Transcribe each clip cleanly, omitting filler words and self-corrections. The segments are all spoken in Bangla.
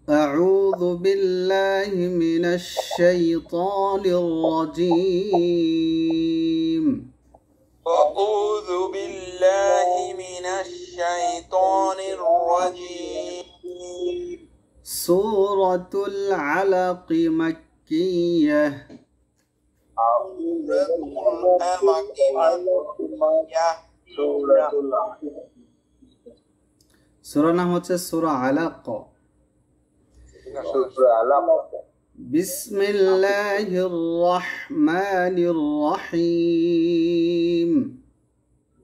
أعوذ بالله من الشيطان الرجيم أعوذ بالله من الشيطان الرجيم سورة العلق مكية সূরা নাম হচ্ছে সূরা আলাক বিসমিল্লাহির রহমানির রহিম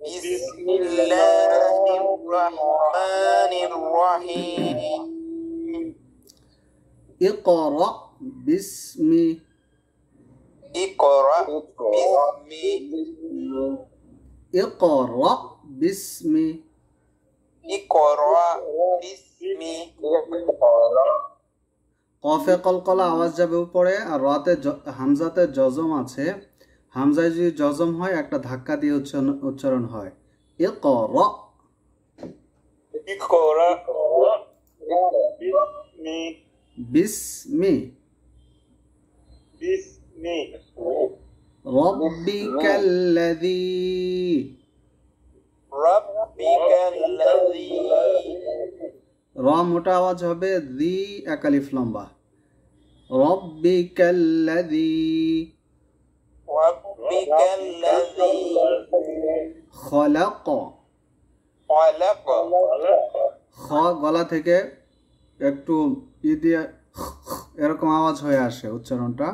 বিসমিল্লাহির রহমানির রহিম ইকরা বিসমি ইকরা বিসমি ইকরা বিসমি ইকরা বিসমি কফে কলকলা আওয়াজ যাবে উপরে আর রাতে হামজাতে জজম আছে হামজায় যদি জজম হয় একটা ধাক্কা দিয়ে উচ্চারণ হয় ইকরা ইকরা বিসমি বিসমি রব্বিকাল্লাযী রাব্বিকাল্লাযী র মোটা আওয়াজ হবে দি এক আলিফ লম্বা রব্বিকাল্লাযী রাব্বিকাল্লাযী খলাক খালাক খ গলা থেকে একটু দিয়ে এরকম আওয়াজ হয়ে আসে উচ্চারণটা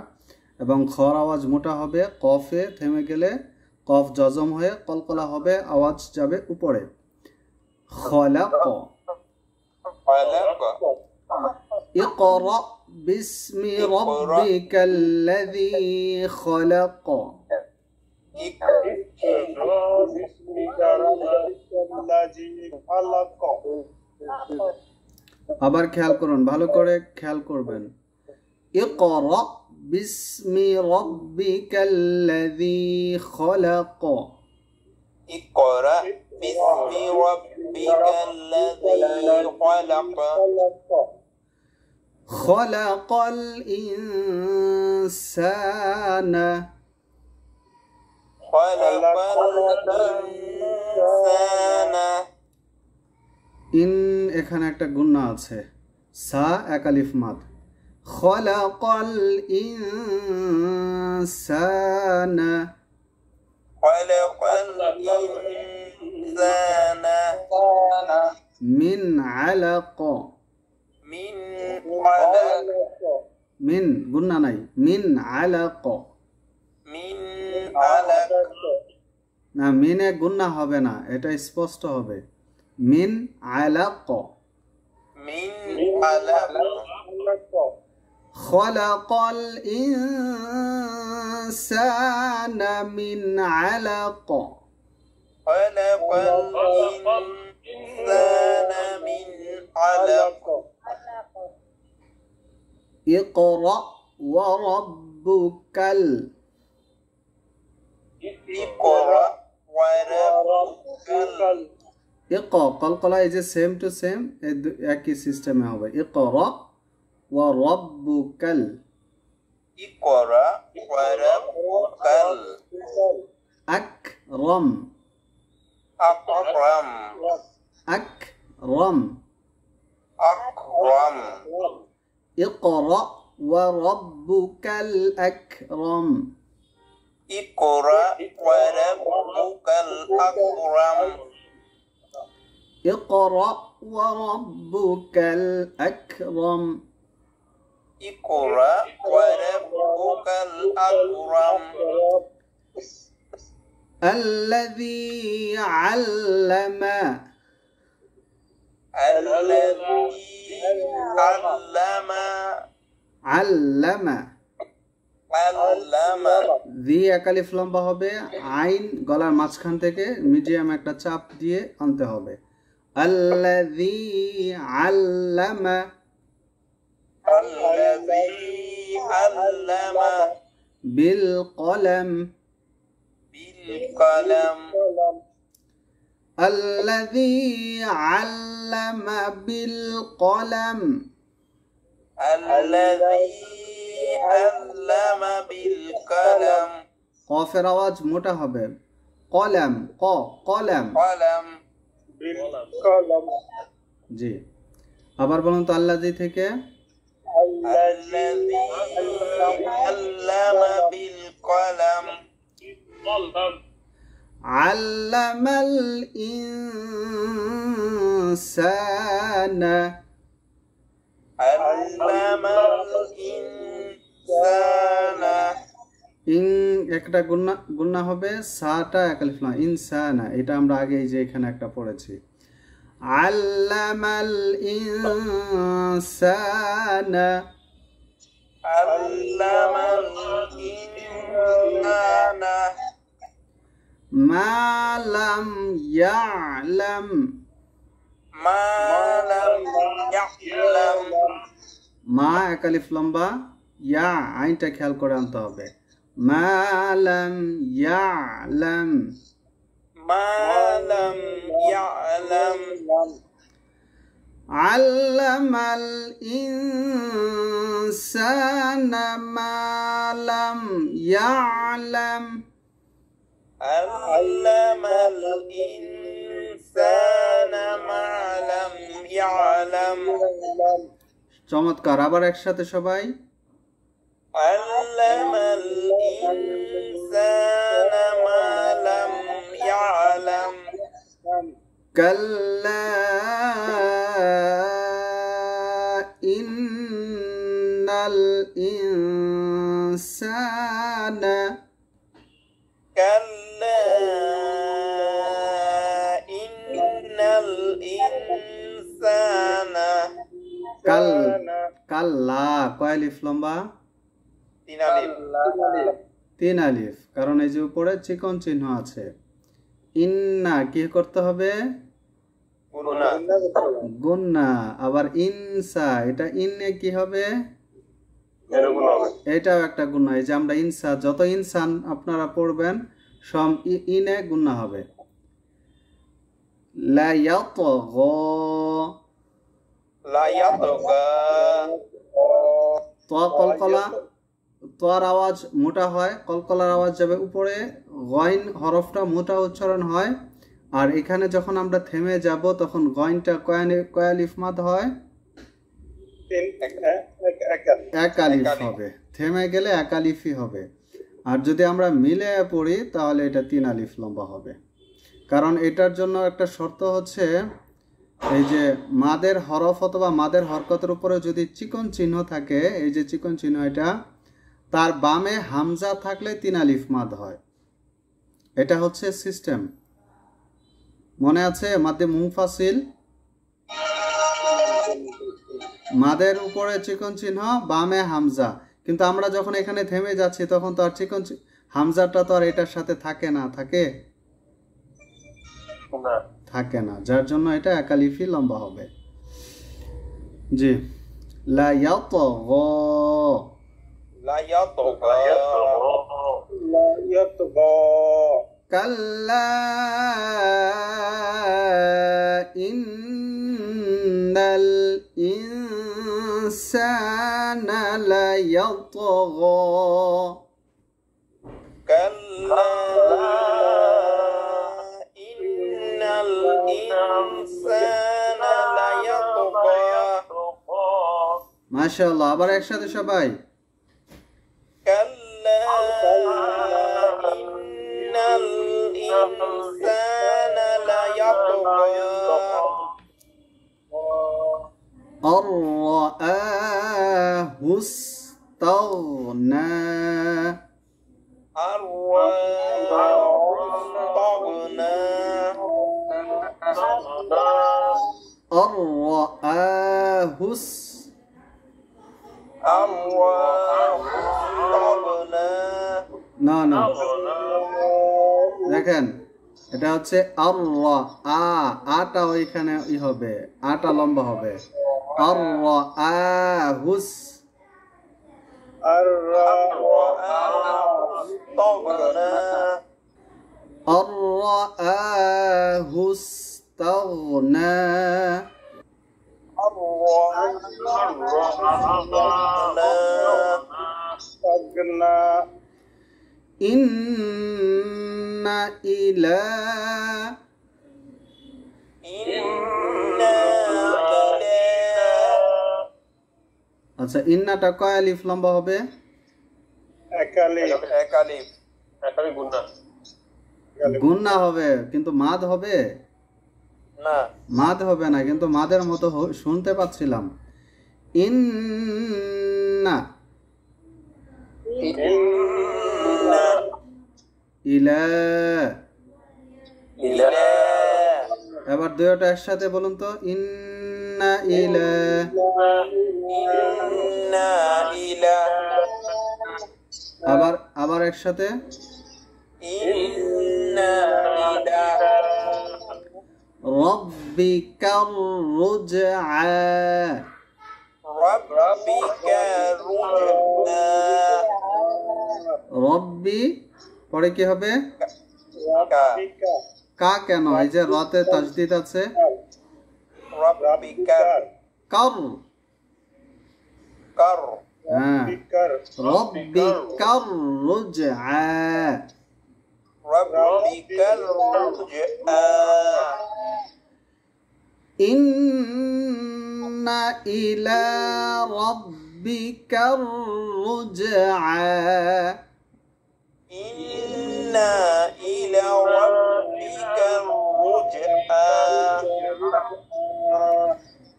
এবং খর আওয়াজ মোটা হবে কফে থেমে গেলে কফ জজম হয়ে কলকলা হবে আওয়াজ যাবে উপরে খলাক খালাক ইকরা বিসমি রাব্বিকাল্লাযী খলাক আবার খেয়াল করুন ভালো করে খেয়াল করবেন ইকরা বিসমি রাব্বিকাল্লাযী খলাক ইকরা বিসমি রাব্বিকাল্লাযী খালাক খলাকাল ইনসানা খালাকাল ইনসানা ইন এখানে একটা গুণনা আছে সা এক আলিফ মাদ খলাকাল ইনসানা খালাকাল ইনসানা মিন আলাক মিন আলাক মিন গুণনা নাই মিন আলাক মিন আলাক না মিনে গুণনা হবে না এটা স্পষ্ট হবে মিন আলাক মিন আলাক খলাকাল ইনসানা মিন আলাক খালাকাল ইনসানা মিন আলাক ইকরা ওয়া রাব্বুকাল ইকরা ওয়া রাব্বুকাল কলকলা এই যে সেম টু সেম একই সিস্টেমে হবে ইকরা ওয়া রাব্বুকাল ইকরা ওয়া রাব্বুকাল আকরাম আকরাম আকরাম আকরাম ইকরা ওয়া রাব্বুকাল আকরাম ইকরা ওয়া রাব্বুকাল আকরাম اقرأ وربك الأكرم اقرأ وربك الأكرم الذي علم الذي علم দি এক আলিফ লম্বা হবে আইন গলার মাঝখান থেকে মিডিয়াম একটা চাপ দিয়ে আনতে হবে الذي علم بالقلم الذي علم بالقلم الذي علم بالقلم কফের আওয়াজ মোটা হবে কলম কলম قلم জি আবার বলুন তো আল্লাযী থেকে الذي علم بالقلم علم الإنسان علم الإنسان ইন একটা গুন্না হবে সাটা একালিফ লাম ইনসানা এটা আমরা আগে এই যে এখানে একটা পড়েছি আল্লামাল ইনসানা علم الإنسان মা লাম ইয়ালাম ما لم يعلم মা একালিফ লম্বা ইয়া আইনটা খেয়াল করে আনতে হবে মা লাম ইয়ালাম ما لم يعلم علم الإنسان ما لم يعلم علم الإنسان ما لم يعلم চমৎকার আবার একসাথে সবাই علم الإنسان ما لم يعلم كلا إن الإنسان كلا إن الإنسان কাল্লা কয় আলিফ লম্বা তিন আলিফ 3 আলিফ কারণ এই যে উপরে চিকন চিহ্ন আছে ইন্না কি করতে হবে গুণনা গুন্না আবার ইনসা এটা ইন্নে কি হবে এটাও একটা গুন্না এই যে আমরা ইনসা যত ইনসান আপনারা পড়বেন সব ইনে গুন্না হবে লা ইয়াতগা لا يطغى ত কলকলা তোর আওয়াজ মোটা হয় কলকলার আওয়াজ যাবে উপরে গইন হরফটা মোটা উচ্চারণ হয় আর এখানে যখন আমরা থেমে যাব তখন গইনটা কয় আলিফ মাদ হয় এক আলিফ হবে থেমে গেলে এক আলিফই হবে আর যদি আমরা মিলে পড়ি তাহলে এটা 3 আলিফ লম্বা হবে কারণ এটার জন্য একটা শর্ত হচ্ছে এই যে মাদের হরফ অথবা মাদের হরকতের উপরে যদি চিকন চিহ্ন থাকে এই যে চিকন চিহ্ন এটা তার বামে হামজা থাকলে 3 আলিফ মাদ হয় এটা হচ্ছে সিস্টেম মনে আছে মাদে মুনফাসিল মাদের উপরে চিকন চিহ্ন বামে হামজা কিন্তু আমরা যখন এখানে থেমে যাচ্ছি তখন তো আর চিকন হামজাটা তো আর এটার সাথে থাকে না থাকে না যার জন্য এটা এক আলিফই লম্বা হবে জি লা ইয়াতগা لا يطغى كلا إن الإنسان ليطغى كلا إن الإنسان ليطغى মাশাআল্লাহ আবার একসাথে সবাই كلا إن الإنسان ليطغى أن رآه استغنى أن رآه استغنى أن رآه أن رآه استغنى না দেখেন এটা হচ্ছে আটা ওইখানে হবে আটা লম্বা হবে আহুস আহুস্তাগনা ইন্না ইলা আচ্ছা ইন্নাটা কয় আলিফ লম্বা হবে গুন্না হবে কিন্তু মাদ হবে মাদ হবে না কিন্তু মাদের মতো শুনতে পাচ্ছিলাম ইন্না ইলা এবার দুইটা একসাথে বলুন তো ইন্না ইলা আবার আবার একসাথে রব্বিকার রুজআ রব্বি পরে কি হবে কা কেন এই যে রতে তাজদিদ আছে কার হ্যাঁ রব্বিকার রুজআ ইন্না ইলা রব্বিকার রুজআ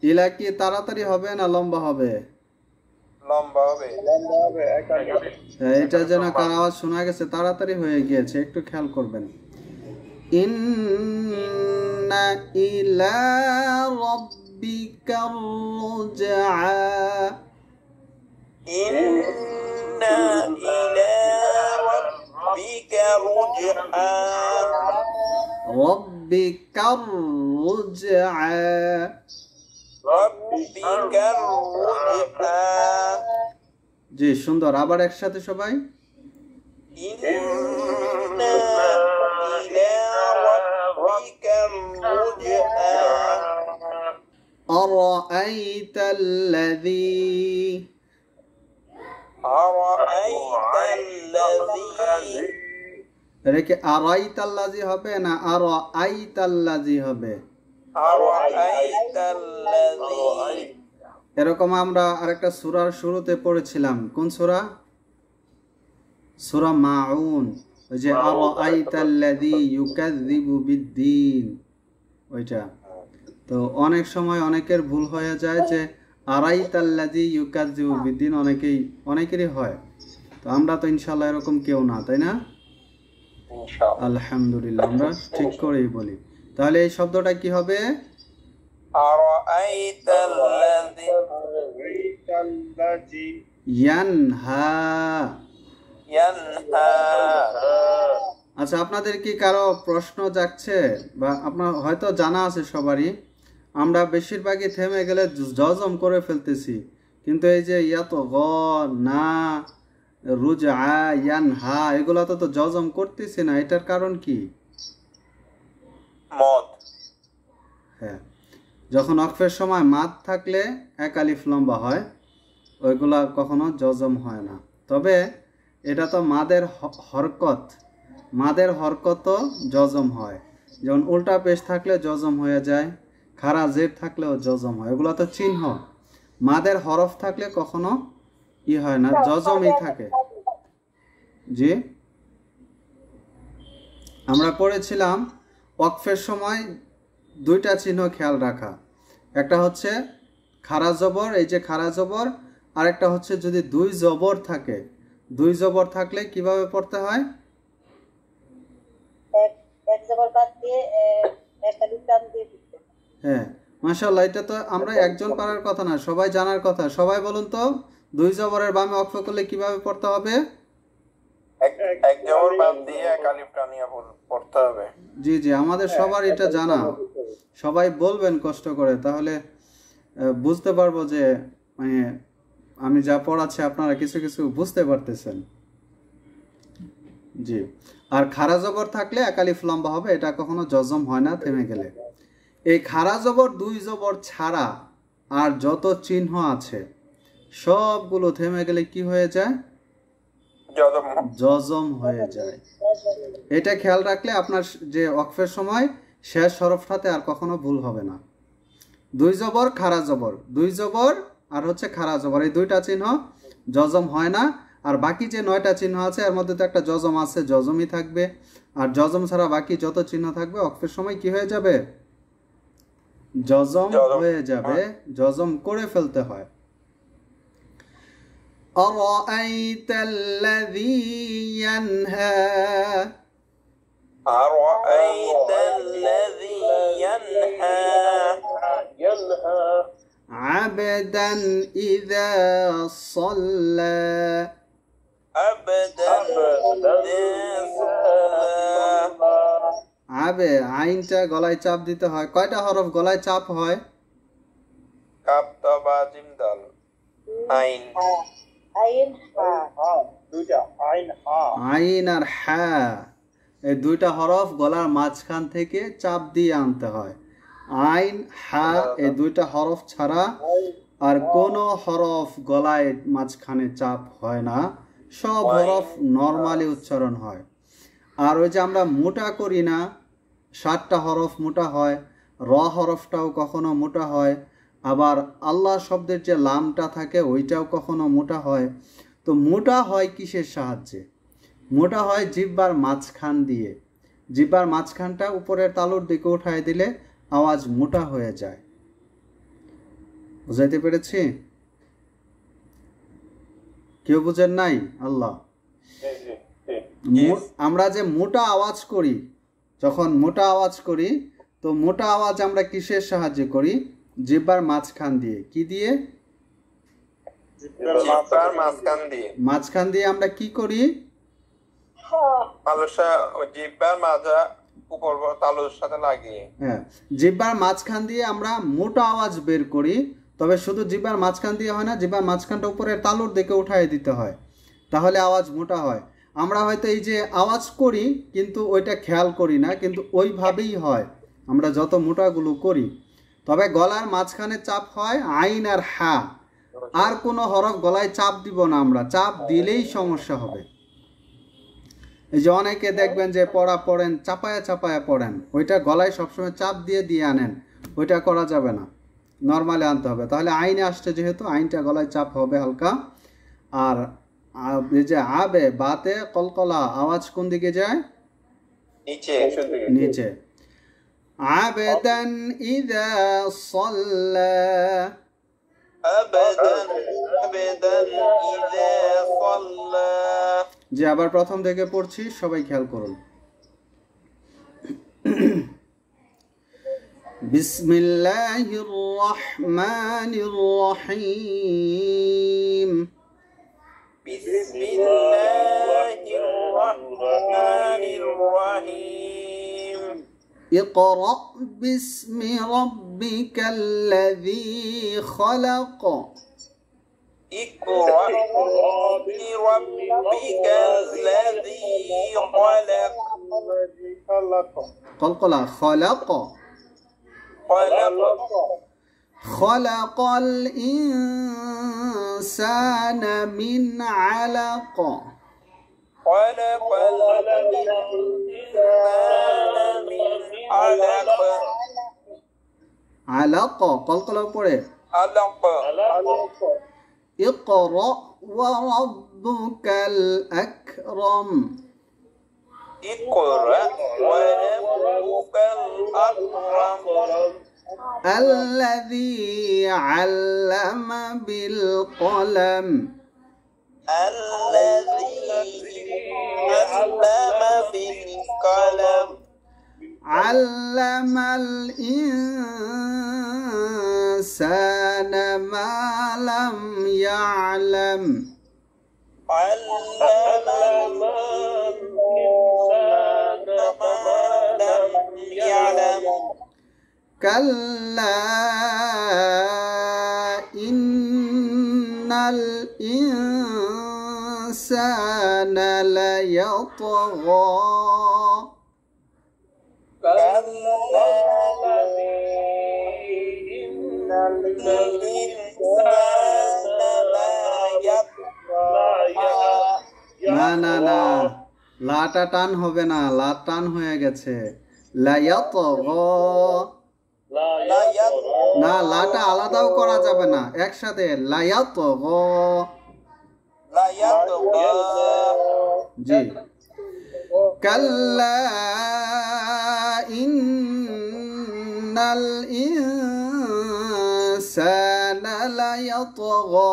ইলা কি তাড়াতাড়ি হবে না লম্বা হবে এটা যেন কার আওয়াজ শোনা গেছে তাড়াতাড়ি হয়ে গিয়েছে একটু খেয়াল করবেন ইন্না ইলা রাব্বিকার রুজআ রাব্বিকার রুজআ জি সুন্দর আবার একসাথে সবাই أرأيت الذي এটা কি আরাইতাল্লাযী হবে না আরাইতাল্লাযী হবে এরকম আমরা আরেকটা সূরার শুরুতে পড়েছিলাম কোন সূরা সূরা মাউন ওই যে আরাইতাল্লাযী ইউকাযযিবু বিদ্দীন ওইটা তো অনেক সময় অনেকের ভুল হয়ে যায় যে আরাইতাল্লাযী ইউকাযযিবু বিদ্দীন অনেকেরই হয় তো আমরা তো ইনশাআল্লাহ এরকম কেউ না তাই না আলহামদুলিল্লাহ আমরা ঠিক করেই বলি তাহলে এই শব্দটা কি হবে ইয়ানহা আচ্ছা আপনাদের কি কারো প্রশ্ন জাগছে বা আপনার হয়তো জানা আছে সবারই আমরা বেশিরভাগই থেমে গেলে জজম করে ফেলতেছি কিন্তু এই যে ইয়াত গ না রুজআ ইয়ানহা এগুলা তো জজম করতেছি না এটার কারণ কি মদ হ্যাঁ যখন ওয়াকফের সময় মাদ থাকলে এক আলিফ লম্বা হয় ওইগুলা কখনো জজম হয় না তবে এটা তো মাদের হরকত জজম হয় যেমন উল্টা পেশ থাকলে জজম হয়ে যায় খাড়া জের থাকলেও জজম হয় এগুলো তো চিহ্ন মাদের হরফ থাকলে কখনো ই হয় না জজমই থাকে জি আমরা পড়েছিলাম ওয়াকফের সময় দুইটা চিহ্ন খেয়াল রাখা একটা হচ্ছে খাড়া জবর এই যে খাড়া জবর আর একটা হচ্ছে যদি দুই জবর থাকে দুই জবর থাকলে কিভাবে পড়তে হয় এক জবর বাদ দিয়ে একটা লিটান দিয়ে দিতে হ্যাঁ মাশাআল্লাহ এটা তো আমরা একজন পারার কথা না সবাই জানার কথা সবাই বলুন তো দুই জবরের বামে ওয়াকফ করলে কিভাবে পড়তে হবে এক জবর বাদ দিয়ে এক আলিফ টানিয়ে পড়তে হবে জি জি আমাদের সবার এটা জানা সবাই বলবেন কষ্ট করে তাহলে বুঝতে পারবো যে মানে আমি যা পড়াচ্ছি আপনারা কিছু কিছু বুঝতে পারতেছেন জি আর খাড়া জবর থাকলে এক আলিফ লম্বা হবে এটা কখনো জজম হয় না থেমে গেলে এই খাড়া জবর দুই জবর ছাড়া আর যত চিহ্ন আছে সবগুলো থেমে গেলে কি হয়ে যায়? জজম হয়ে যায়। এটা খেয়াল রাখলে আপনার যে ওয়াকফের সময় শেষ হরফটাতে আর কখনো ভুল হবে না। 2 জবর খাড়া জবর, 2 জবর আর হচ্ছে খাড়া জবর, এই দুইটা চিহ্ন জজম হয় না। আর বাকি যে 9টা চিহ্ন আছে এর মধ্যে তো একটা জজম আছে, জজমই থাকবে। আর জজম ছাড়া বাকি যত চিহ্ন থাকবে ওয়াকফের সময় কি হয়ে যাবে? জজম হয়ে যাবে, জজম করে ফেলতে হয়। أرأيت الذي ينهى أرأيت الذي ينهى عبدا إذا صلى عبدا إذا صلى আবে আইনটা গলায় চাপ দিতে হয়। কয়টা হরফ গলায় চাপ হয়? কাপ তা বা জিম দাল আইন আইন হা দুইটা আইন হা আইন আর হা, এই দুইটা হরফ গলার মাঝখান থেকে চাপ দিয়ে আনতে হয়। আইন হা এই দুইটা হরফ ছাড়া আর কোনো হরফ গলায় মাঝখানে চাপ হয় না, সব হরফ নর্মালি উচ্চারণ হয়। আর ওই যে আমরা মোটা করি না, 7টা হরফ মোটা হয়, র হরফটাও কখনো মোটা হয়, আবার আল্লাহ শব্দের যে লামটা থাকে ওইটাও কখনো মোটা হয়। তো মোটা হয় কিসের সাহায্যে? মোটা হয় জিহ্বার মাঝখান দিয়ে। জিহ্বার মাঝখানটা উপরের তালুর দিকে উঠায় দিলে আওয়াজ মোটা হয়ে যায়। বুঝাইতে পেরেছি? কেউ বুঝেন নাই? আল্লাহ, আমরা যে মোটা আওয়াজ করি, যখন মোটা আওয়াজ করি তো মোটা আওয়াজ আমরা কিসের সাহায্যে করি? জিহ্বার মাঝখান দিয়ে। কি দিয়ে? জিহ্বার মাঝখান দিয়ে। মাঝখান দিয়ে আমরা কি করি? জিহ্বার মাজা উপর তালুর সাথে লাগিয়ে। হ্যাঁ, জিহ্বার মাঝখান দিয়ে আমরা মোটা আওয়াজ বের করি। তবে শুধু জিহ্বার মাঝখান দিয়ে হয় না, জিহ্বার মাঝখানটা উপরের তালুর দিকে উঠায় দিতে হয়, তাহলে আওয়াজ মোটা হয়। আমরা হয়তো এই যে আওয়াজ করি কিন্তু ওইটা খেয়াল করি না, কিন্তু ওইভাবেই হয় আমরা যত মোটাগুলো করি। তবে গলার মাঝখানে চাপ হয় আইন আর হা, আর কোনো হরফ গলায় চাপ দিব না আমরা, চাপ দিলেই সমস্যা হবে। এই যে অনেকে দেখবেন যে পড়া পড়েন চাপায়া চাপায়া পড়েন, ওইটা গলায় সবসময় চাপ দিয়ে দিয়ে আনেন, ওইটা করা যাবে না, নর্মালি আনতে হবে। তাহলে আইনে আসছে যেহেতু আইনটা গলায় চাপ হবে হালকা। আর এই যে আবে বাতে কলকলা আওয়াজ কোন দিকে যায়? নিচে নিচে। আবেদান ইযা সাল্লা, আবেদান আবেদান ইযা সাল্লা। যে আবার প্রথম থেকে পড়ছি, সবাই খেয়াল করুন। বিসমিল্লাহির রহমানির রহিম। বিসমিল্লাহির রহমানির রহিম। اقرأ باسم ربك الذي خلق اقرأ باسم ربك الذي خلق. قلقلة خلق. خلق الإنسان من علق. خلق الإنسان من علق. علق قلقلة পড়ে علق. اقرأ وربك الأكرم. اقرأ وربك الأكرم. الذي علم بالقلم. الذي علم بالقلم. علم الإنسان ما لم يعلم. علم الإنسان ما لم يعلم. كلا إن الإنسان ليطغى. كلا إن الإنسان لا يطغى না না না, লাটা টান হবে না, লা টান হয়ে গেছে। লা ইয়াতগা, لا يطغى না লাটা আলাদাও করা যাবে না, একসাথে লা ইয়াতগা। لا يطغى জি। কাল্লা ইন্নাল ইনসানা লা ইয়াতগা।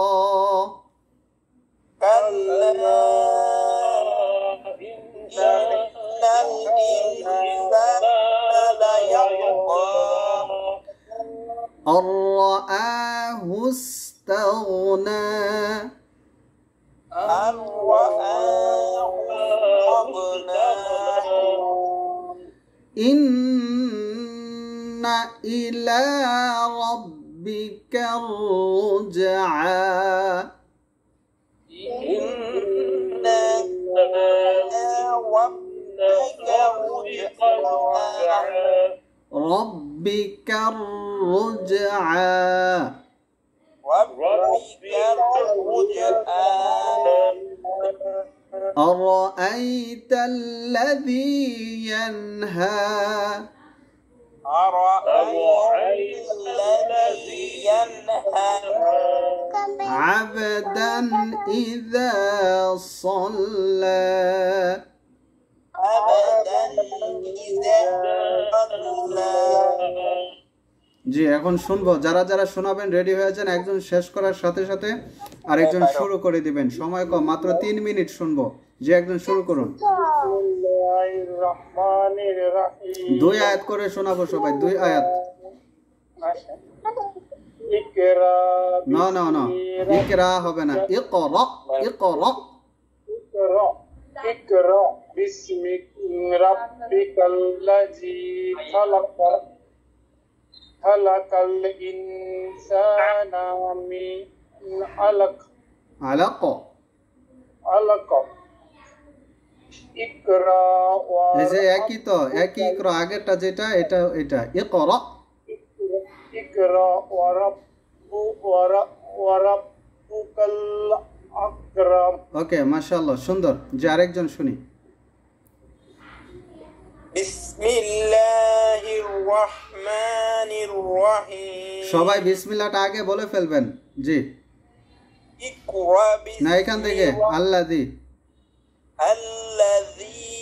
كلا إن الإنسان ليطغى أن رآه استغنى. أن رآه استغنى إن إلى ربك الرجعى. إن ربك رجعى ربك الرجعى. ربك الرجعى أرأيت الذي ينهى. أرأيت الذي ينهى عبدا إذا صلى. أبدا إذا صلى জি, এখন শুনবো। যারা যারা শোনাবেন রেডি হয়ে যান, একজন শেষ করার সাথে সাথে আরেকজন শুরু করে দিবেন। সময় কম, মাত্র 3 মিনিট শুনবো। যে একজন শুরু করুন। 2 আয়াত করে শোনাবো সবাই, 2 আয়াত। না না না, ইকরা হবে না, ইকরা, ইকরা। اقرأ باسم ربك الذي خلق خلق الإنسان من علق علق। علق اقرأ এই যে একই তো, একই ইকরা, আগেরটা যেটা এটা এটা ইকরা। اقرأ وربك الأكرم ওকে, মাশাআল্লাহ, সুন্দর। যে আরেকজন শুনি। بسم الله الرحمن الرحيم সবাই বিসমিল্লাহটা আগে বলে ফেলবেন। জি, اقرأ না এখান থেকে আল্লাযী। الذي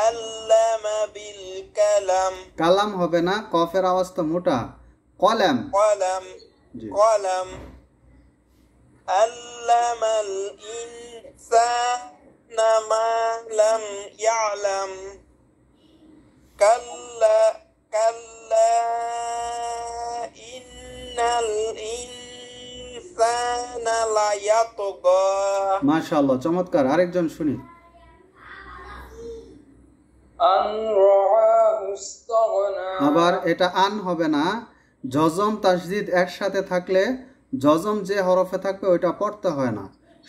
علم بالقلم কালাম হবে না, কফের আওয়াজ তো মোটা। কলম। قلم জি। قلم علم الإنسان ما لم يعلم كلا كلا إن الإنسان ليطغى মাশাআল্লাহ, চমৎকার। আরেকজন শুনি। أن رآه استغنى আবার এটা আন হবে না, জজম তাসদিদ একসাথে থাকলে জজম যে হরফে থাকবে ওইটা পড়তে হয় না,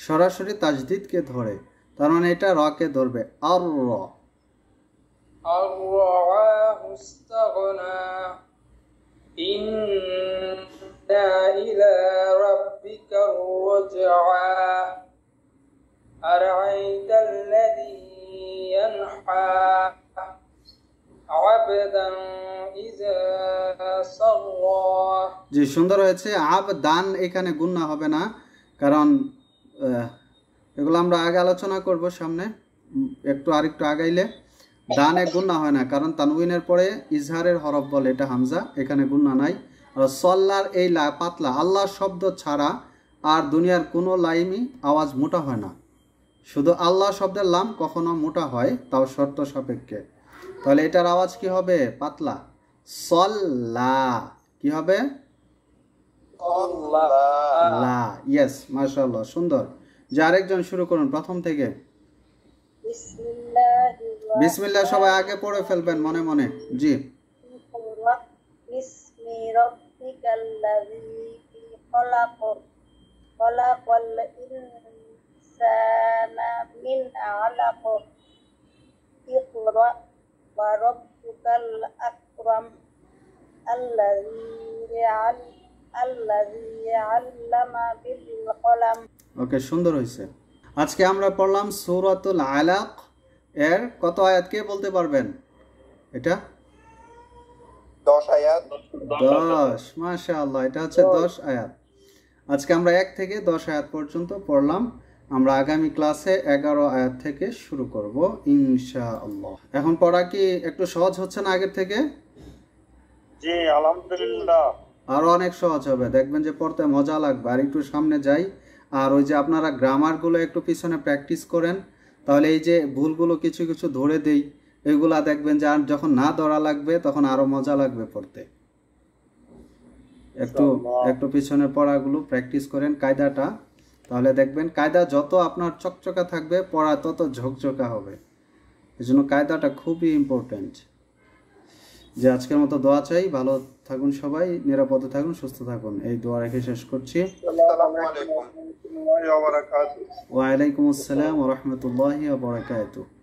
সরাসরি তাসদিদকে ধরে। তার মানে এটা রকে ধরবে, আর র। أن رآه استغنى إن إلى ربك الرجعى أرأيت الذي ينحى عبدا إذا صلى জি, সুন্দর হয়েছে। আব দান এখানে গুন্না হবে না, কারণ এগুলো আমরা আগে আলোচনা করব সামনে, একটু আরেকটু আগাইলে। দানে গুন্না হয় না, কারণ তানউইনের পরে ইজহারের হরফ বলে, এটা হামজা, এখানে গুন্না নাই। আর সল্লার এই লা পাতলা, আল্লাহ শব্দ ছাড়া আর দুনিয়ার কোনো লাইমই আওয়াজ মোটা হয় না। শুধু আল্লাহ শব্দের লাম কখনো মোটা হয়, তাও শর্ত সাপেক্ষে। তাহলে এটার আওয়াজ কি হবে? পাতলা। সল্লা কি হবে? লা। ইয়েস, মাশাআল্লাহ, সুন্দর। যে আরেকজন শুরু করুন প্রথম থেকে। বিসমিল্লাহ সবাই আগে পড়ে ফেলবেন মনে মনে। জি। বিসমি রাব্বিকাল্লাযী খলাক খলাকাল ইনসানা মিন আলাক ইকরা ওয়া রাব্বুকাল আকরাম আল্লাযী الذي علم بالقلم ওকে, সুন্দর হয়েছে। আজকে আমরা পড়লাম সূরাতুল আলাক এর কত আয়াত কে বলতে পারবেন? এটা 10 আয়াত। 10, মাশাআল্লাহ, এটা হচ্ছে 10 আয়াত। আজকে আমরা 1 থেকে 10 আয়াত পর্যন্ত পড়লাম। আমরা আগামী ক্লাসে 11 আয়াত থেকে শুরু করব ইনশাআল্লাহ। এখন পড়া কি একটু সহজ হচ্ছে না আগের থেকে? জি আলহামদুলিল্লাহ। আরো অনেক সহজ হবে, দেখবেন যে পড়তে মজা লাগবে। আর একটু সামনে যাই, আর ওই যে আপনারা গ্রামারগুলো একটু পিছনে প্র্যাকটিস করেন, তাহলে এই যে ভুলগুলো কিছু কিছু ধরে দেই, এগুলা দেখবেন যে আর যখন না ধরা লাগবে তখন আরো মজা লাগবে পড়তে। একটু পিছনের পড়াগুলো প্র্যাকটিস করেন কায়দাটা, তাহলে দেখবেন কায়দা যত আপনার চকচকা থাকবে পড়া তত ঝকঝকা হবে। এই জন্য কায়দাটা খুবই ইম্পর্টেন্ট। যে আজকের মতো দোয়া চাই, ভালো থাকুন সবাই, নিরাপদে থাকুন, সুস্থ থাকুন, এই দোয়া রেখে শেষ করছি। আসসালামু আলাইকুম ওয়া বারাকাতুহু। ওয়া আলাইকুম আসসালাম ওয়া রাহমাতুল্লাহি ওয়া বারাকাতুহু।